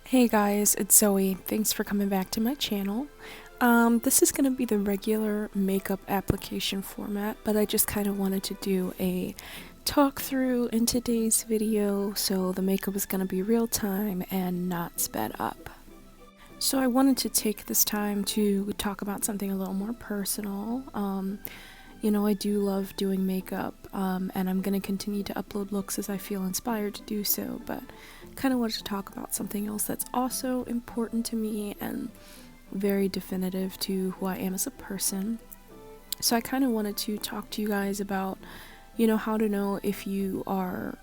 Hey guys, it's Zoe. Thanks for coming back to my channel. This is going to be the regular makeup application format, but I just kind of wanted to do a talk through in today's video, so the makeup is going to be real time and not sped up. So I wanted to take this time to talk about something a little more personal. I do love doing makeup, and I'm going to continue to upload looks as I feel inspired to do so, but kind of wanted to talk about something else that's also important to me and very definitive to who I am as a person. So I kind of wanted to talk to you guys about, how to know if you are,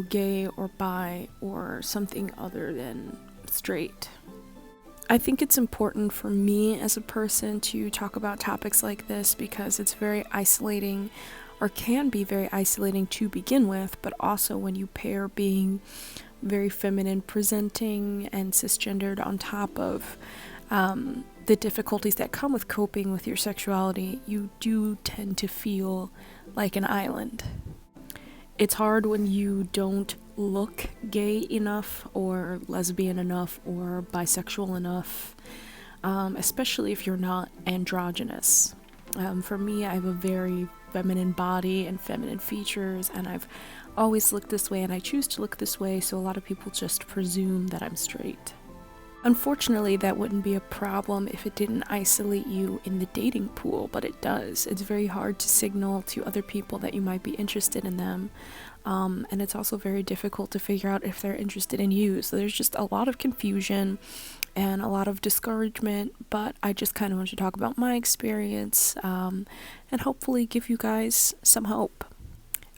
gay or bi or something other than straight. I think it's important for me as a person to talk about topics like this because it's very isolating, or can be very isolating to begin with, but also when you pair being very feminine presenting and cisgendered on top of the difficulties that come with coping with your sexuality, you do tend to feel like an island. It's hard when you don't look gay enough or lesbian enough or bisexual enough, especially if you're not androgynous. For me, I have a very feminine body and feminine features, and I've always looked this way and I choose to look this way, so a lot of people just presume that I'm straight. Unfortunately, that wouldn't be a problem if it didn't isolate you in the dating pool, but it does. It's very hard to signal to other people that you might be interested in them, and it's also very difficult to figure out if they're interested in you. So there's just a lot of confusion and a lot of discouragement, but I just kind of want to talk about my experience and hopefully give you guys some hope.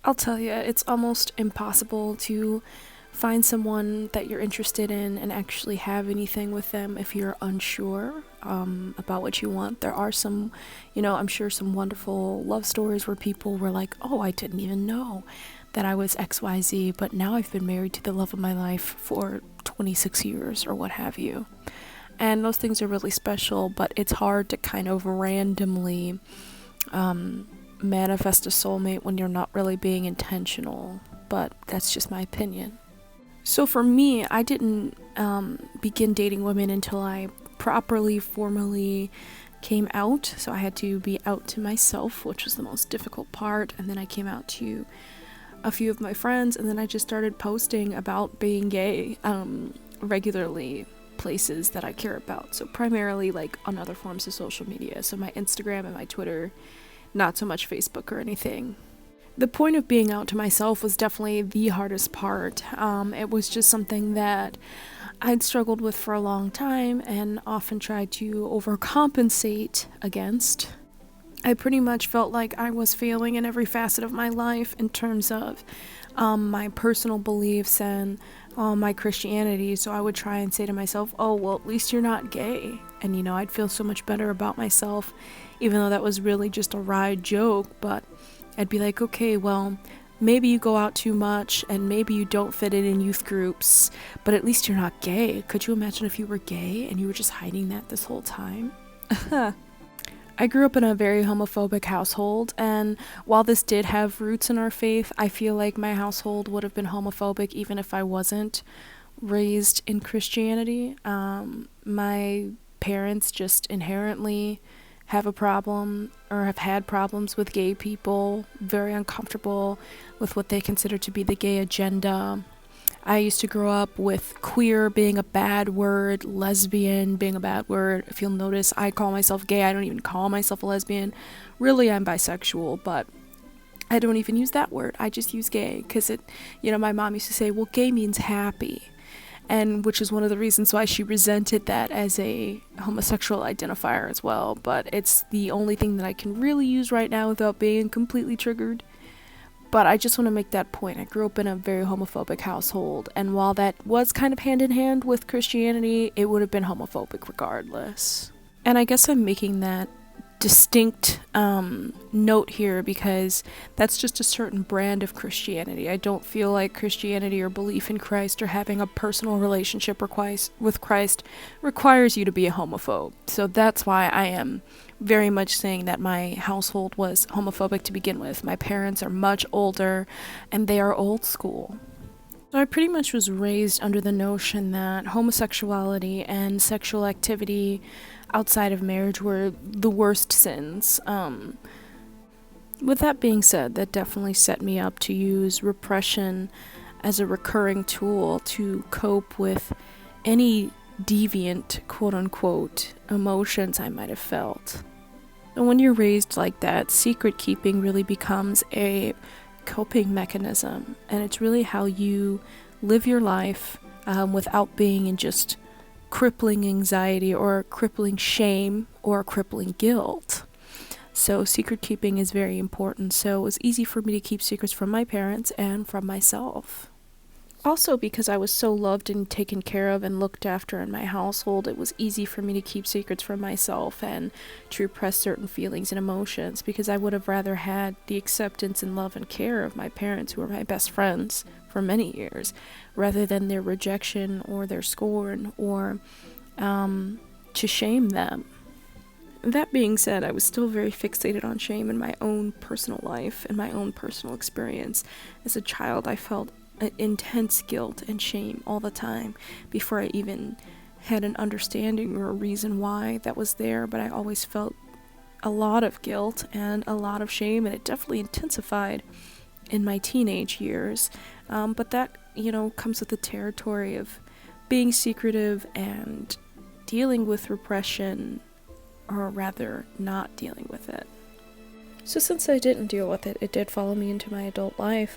I'll tell you, it's almost impossible to find someone that you're interested in and actually have anything with them if you're unsure about what you want. There are some, I'm sure some wonderful love stories where people were like, oh, I didn't even know that I was XYZ, but now I've been married to the love of my life for 26 years or what have you. And those things are really special, but it's hard to kind of randomly manifest a soulmate when you're not really being intentional, but that's just my opinion. So for me, I didn't begin dating women until I properly, formally came out. So I had to be out to myself, which was the most difficult part, and then I came out to a few of my friends, and then I just started posting about being gay regularly, places that I care about. So primarily like on other forms of social media, so my Instagram and my Twitter, not so much Facebook or anything. The point of being out to myself was definitely the hardest part. It was just something that I'd struggled with for a long time and often tried to overcompensate against. I pretty much felt like I was failing in every facet of my life in terms of my personal beliefs and my Christianity, so I would try and say to myself, oh, well, at least you're not gay. And, I'd feel so much better about myself, even though that was really just a wry joke, but I'd be like, okay, well, maybe you go out too much and maybe you don't fit in youth groups, but at least you're not gay. Could you imagine if you were gay and you were just hiding that this whole time? I grew up in a very homophobic household, and while this did have roots in our faith, I feel like my household would have been homophobic even if I wasn't raised in Christianity. My parents just inherently have a problem or have had problems with gay people, very uncomfortable with what they consider to be the gay agenda. I used to grow up with queer being a bad word, lesbian being a bad word. If you'll notice, I call myself gay. I don't even call myself a lesbian. Really, I'm bisexual, but I don't even use that word. I just use gay because my mom used to say, well, gay means happy. And which is one of the reasons why she resented that as a homosexual identifier as well. But it's the only thing that I can really use right now without being completely triggered. But I just want to make that point. I grew up in a very homophobic household, and while that was kind of hand in hand with Christianity, it would have been homophobic regardless. And I guess I'm making that distinct note here because that's just a certain brand of Christianity. I don't feel like Christianity or belief in Christ or having a personal relationship with Christ requires you to be a homophobe. So that's why I am very much saying that my household was homophobic to begin with. My parents are much older and they are old school. So I pretty much was raised under the notion that homosexuality and sexual activity outside of marriage were the worst sins. With that being said, that definitely set me up to use repression as a recurring tool to cope with any deviant, quote unquote, emotions I might have felt. And when you're raised like that, secret keeping really becomes a coping mechanism, and it's really how you live your life without being in just crippling anxiety or crippling shame or crippling guilt. So secret keeping is very important. So it was easy for me to keep secrets from my parents and from myself. Also, because I was so loved and taken care of and looked after in my household, it was easy for me to keep secrets from myself and to repress certain feelings and emotions, because I would have rather had the acceptance and love and care of my parents, who were my best friends for many years, rather than their rejection or their scorn or to shame them. That being said, I was still very fixated on shame in my own personal life and my own personal experience. As a child, I felt intense guilt and shame all the time before I even had an understanding or a reason why that was there, but I always felt a lot of guilt and a lot of shame, and it definitely intensified in my teenage years. But that, comes with the territory of being secretive and dealing with repression, or rather not dealing with it. So since I didn't deal with it, it did follow me into my adult life,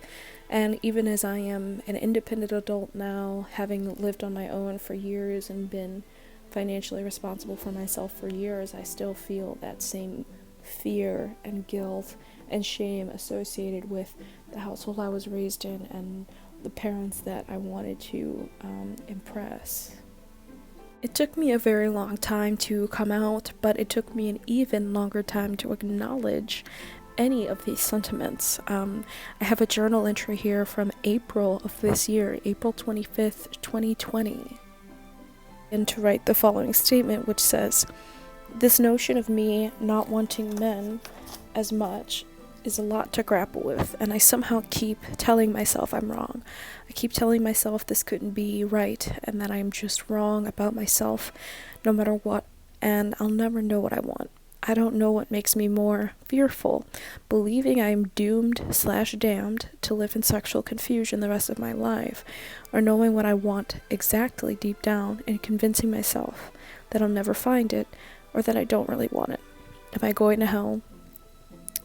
and even as I am an independent adult now, having lived on my own for years and been financially responsible for myself for years, I still feel that same fear and guilt and shame associated with the household I was raised in and the parents that I wanted to impress. It took me a very long time to come out, but it took me an even longer time to acknowledge any of these sentiments. I have a journal entry here from April of this year, April 25th, 2020, and to write the following statement, which says, "This notion of me not wanting men as much is a lot to grapple with, and I somehow keep telling myself I'm wrong. I keep telling myself this couldn't be right, and that I'm just wrong about myself no matter what, and I'll never know what I want. I don't know what makes me more fearful, believing I am doomed/damned to live in sexual confusion the rest of my life, or knowing what I want exactly deep down and convincing myself that I'll never find it, or that I don't really want it. Am I going to hell?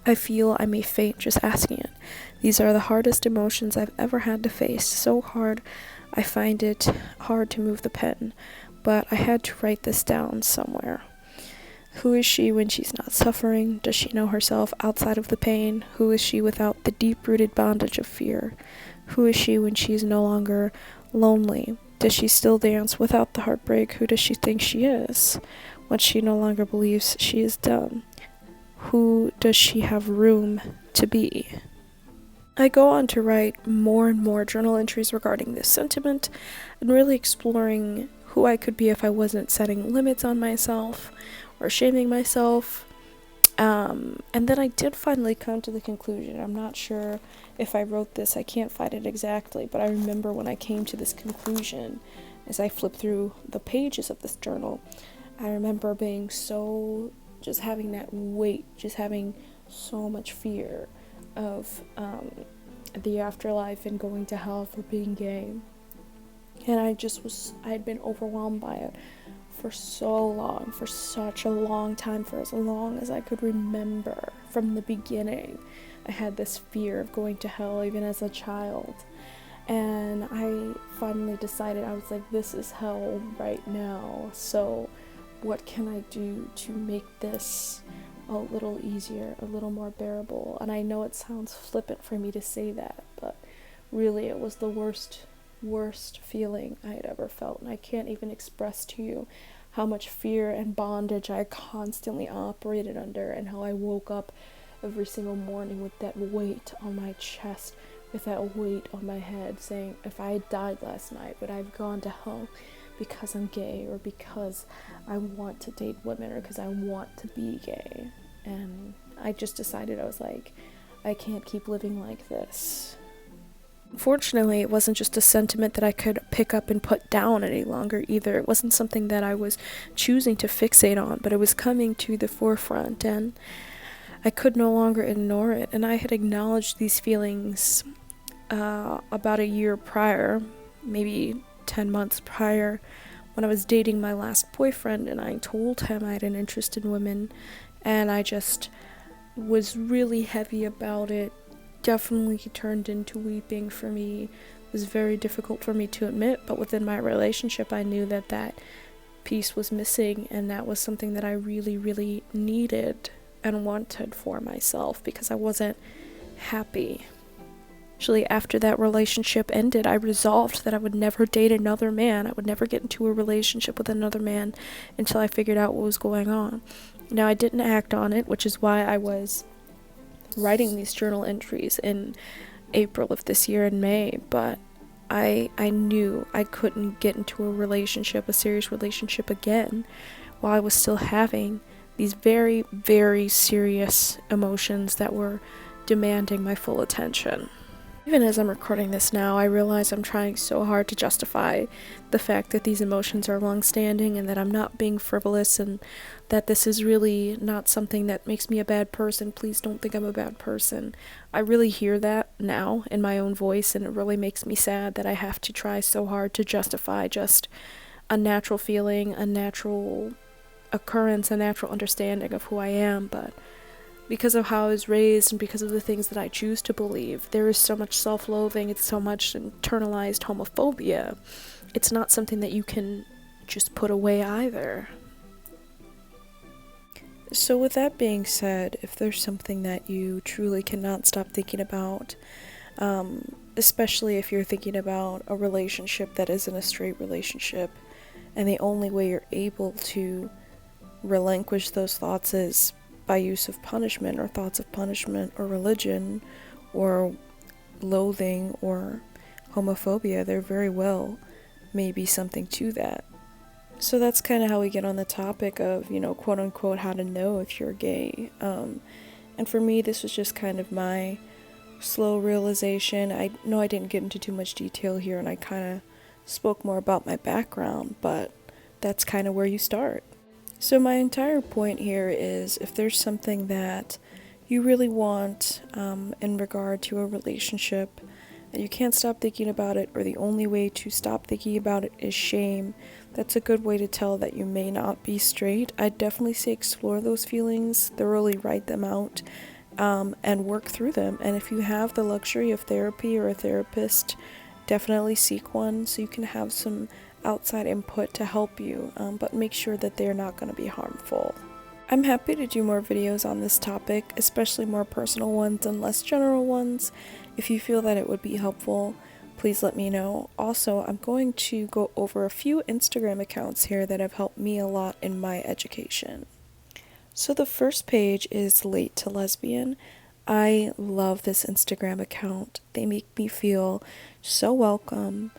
I feel I may faint just asking it. These are the hardest emotions I've ever had to face, so hard I find it hard to move the pen, but I had to write this down somewhere. Who is she when she's not suffering? Does she know herself outside of the pain? Who is she without the deep-rooted bondage of fear? Who is she when she's no longer lonely? Does she still dance without the heartbreak? Who does she think she is when she no longer believes she is done? Who does she have room to be?" I go on to write more and more journal entries regarding this sentiment and really exploring who I could be if I wasn't setting limits on myself or shaming myself. And then I did finally come to the conclusion. I'm not sure if I wrote this, I can't find it exactly, but I remember when I came to this conclusion as I flipped through the pages of this journal, I remember being just having that weight, just having so much fear of the afterlife and going to hell for being gay. And I had been overwhelmed by it for so long, for such a long time, for as long as I could remember from the beginning. I had this fear of going to hell even as a child. And I finally decided, I was like, this is hell right now, so what can I do to make this a little easier, a little more bearable? And I know it sounds flippant for me to say that, but really it was the worst feeling I had ever felt, and I can't even express to you how much fear and bondage I constantly operated under, and how I woke up every single morning with that weight on my chest, with that weight on my head, saying, if I had died last night, would I have gone to hell because I'm gay, or because I want to date women, or because I want to be gay? And I just decided, I was like, I can't keep living like this. Fortunately, it wasn't just a sentiment that I could pick up and put down any longer either. It wasn't something that I was choosing to fixate on, but it was coming to the forefront, and I could no longer ignore it. And I had acknowledged these feelings about a year prior, maybe 10 months prior, when I was dating my last boyfriend, and I told him I had an interest in women, and I just was really heavy about it. Definitely turned into weeping for me. It was very difficult for me to admit, but within my relationship I knew that that piece was missing, and that was something that I really, really needed and wanted for myself because I wasn't happy. Actually, after that relationship ended, I resolved that I would never date another man. I would never get into a relationship with another man until I figured out what was going on. Now, I didn't act on it, which is why I was writing these journal entries in April of this year in May, but I knew I couldn't get into a serious relationship again while I was still having these very, very serious emotions that were demanding my full attention. Even as I'm recording this now, I realize I'm trying so hard to justify the fact that these emotions are long-standing and that I'm not being frivolous and that this is really not something that makes me a bad person. Please don't think I'm a bad person. I really hear that now in my own voice, and it really makes me sad that I have to try so hard to justify just a natural feeling, a natural occurrence, a natural understanding of who I am, but because of how I was raised and because of the things that I choose to believe, there is so much self-loathing, it's so much internalized homophobia. It's not something that you can just put away either. So with that being said, if there's something that you truly cannot stop thinking about, especially if you're thinking about a relationship that isn't a straight relationship, and the only way you're able to relinquish those thoughts is by use of punishment or thoughts of punishment or religion or loathing or homophobia, there very well may be something to that. So that's kind of how we get on the topic of, quote unquote, how to know if you're gay. And for me, this was just kind of my slow realization. I know I didn't get into too much detail here, and I kind of spoke more about my background, but that's kind of where you start. So my entire point here is, if there's something that you really want in regard to a relationship and you can't stop thinking about it, or the only way to stop thinking about it is shame, that's a good way to tell that you may not be straight. I'd definitely say explore those feelings, thoroughly write them out, and work through them. And if you have the luxury of therapy or a therapist, definitely seek one so you can have some outside input to help you, but make sure that they're not going to be harmful. I'm happy to do more videos on this topic, especially more personal ones and less general ones. If you feel that it would be helpful, please let me know. Also, I'm going to go over a few Instagram accounts here that have helped me a lot in my education. So the first page is Late to Lesbian. I love this Instagram account. They make me feel so welcome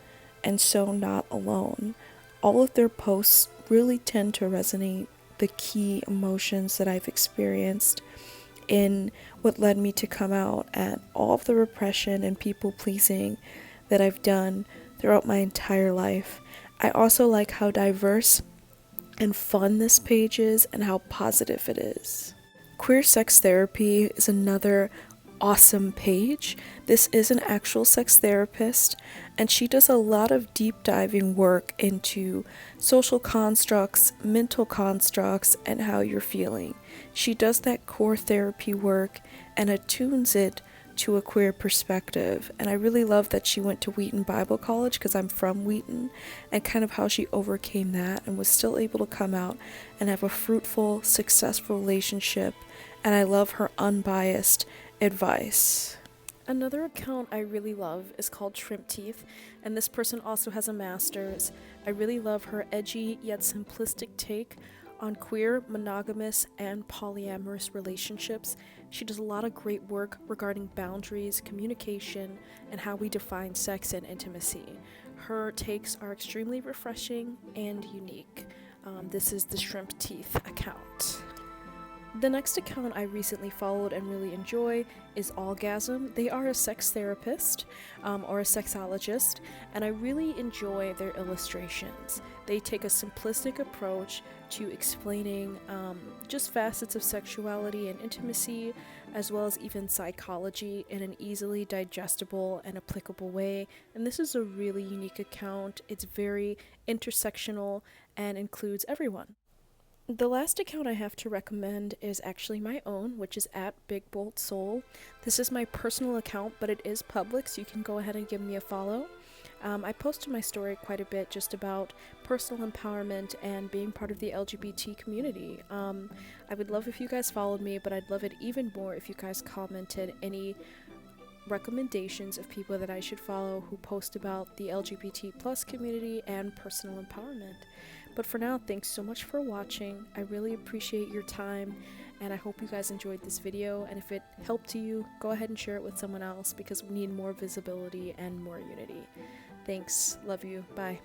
and so not alone. All of their posts really tend to resonate the key emotions that I've experienced in what led me to come out, and all of the repression and people pleasing that I've done throughout my entire life. I also like how diverse and fun this page is and how positive it is. Queer Sex Therapy is another awesome page. This is an actual sex therapist, and she does a lot of deep diving work into social constructs, mental constructs, and how you're feeling. She does that core therapy work and attunes it to a queer perspective, and I really love that she went to Wheaton Bible College, because I'm from Wheaton, and kind of how she overcame that and was still able to come out and have a fruitful, successful relationship, and I love her unbiased advice. Another account I really love is called Shrimp Teeth, and this person also has a master's. I really love her edgy yet simplistic take on queer, monogamous, and polyamorous relationships. She does a lot of great work regarding boundaries, communication, and how we define sex and intimacy. Her takes are extremely refreshing and unique. This is the Shrimp Teeth account. The next account I recently followed and really enjoy is Allgasm. They are a sex therapist or a sexologist, and I really enjoy their illustrations. They take a simplistic approach to explaining just facets of sexuality and intimacy, as well as even psychology, in an easily digestible and applicable way. And this is a really unique account. It's very intersectional and includes everyone. The last account I have to recommend is actually my own, which is at Big Bold Soul. This is my personal account, but it is public, so you can go ahead and give me a follow. I posted my story quite a bit just about personal empowerment and being part of the LGBT community. I would love if you guys followed me, but I'd love it even more if you guys commented any recommendations of people that I should follow who post about the LGBT plus community and personal empowerment. But for now, thanks so much for watching. I really appreciate your time, and I hope you guys enjoyed this video, and if it helped you, go ahead and share it with someone else because we need more visibility and more unity. Thanks. Love you. Bye.